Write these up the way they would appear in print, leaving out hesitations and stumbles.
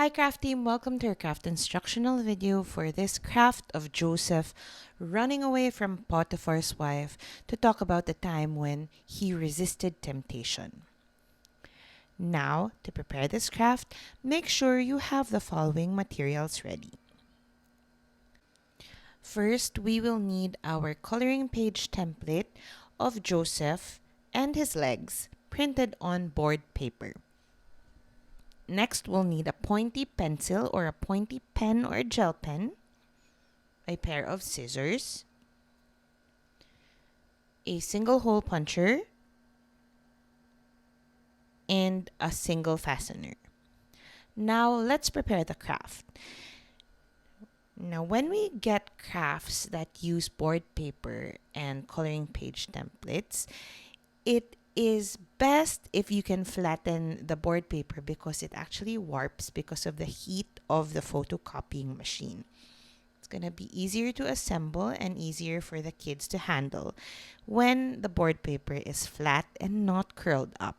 Hi craft team, welcome to our craft instructional video for this craft of Joseph running away from Potiphar's wife to talk about the time when he resisted temptation. Now, to prepare this craft, make sure you have the following materials ready. First, we will need our coloring page template of Joseph and his legs printed on board paper. Next, we'll need a pointy pencil or a pointy pen or gel pen, a pair of scissors, a single hole puncher, and a single fastener. Now, let's prepare the craft. Now, when we get crafts that use board paper and coloring page templates, it is best if you can flatten the board paper because it actually warps because of the heat of the photocopying machine. It's going to be easier to assemble and easier for the kids to handle when the board paper is flat and not curled up.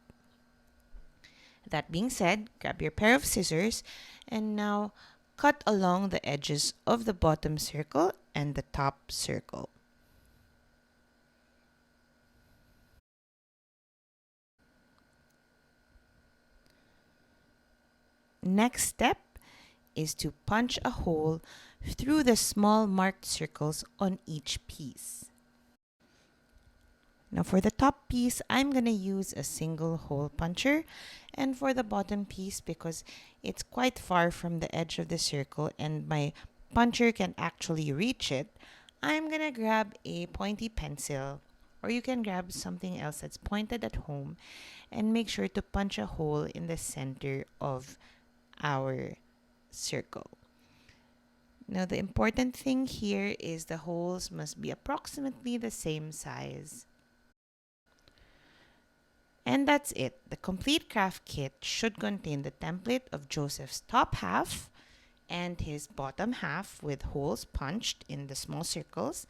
That being said, grab your pair of scissors and now cut along the edges of the bottom circle and the top circle. Next step is to punch a hole through the small marked circles on each piece. Now for the top piece, I'm going to use a single hole puncher, and for the bottom piece, because it's quite far from the edge of the circle and my puncher can actually reach it, I'm going to grab a pointy pencil, or you can grab something else that's pointed at home, and make sure to punch a hole in the center of our circle. Now the important thing here is the holes must be approximately the same size. And that's it. The complete craft kit should contain the template of Joseph's top half and his bottom half with holes punched in the small circles,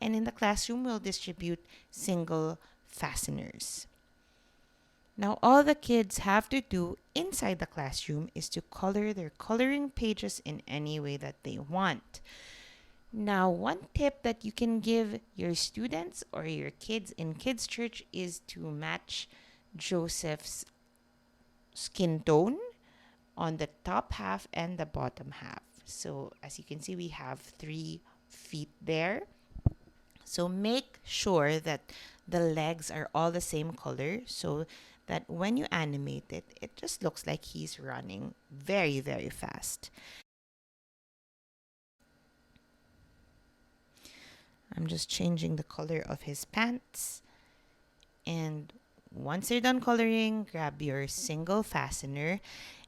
and in the classroom we'll distribute single fasteners. Now all the kids have to do inside the classroom is to color their coloring pages in any way that they want. Now one tip that you can give your students or your kids in kids church is to match Joseph's skin tone on the top half and the bottom half. So as you can see, we have 3 feet there. So make sure that the legs are all the same color so that when you animate it, it just looks like he's running very, very fast. I'm just changing the color of his pants. And once you're done coloring, grab your single fastener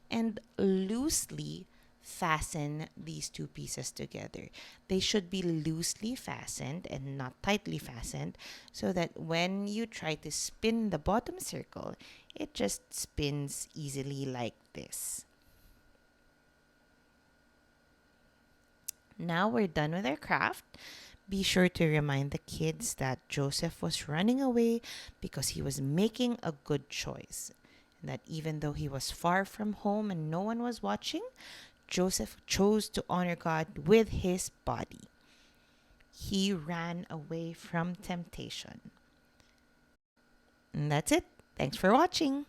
and loosely fasten these 2 pieces together. They should be loosely fastened and not tightly fastened so that when you try to spin the bottom circle, it just spins easily like this. Now we're done with our craft. Be sure to remind the kids that Joseph was running away because he was making a good choice. And that even though he was far from home and no one was watching, Joseph chose to honor God with his body. He ran away from temptation. And that's it. Thanks for watching.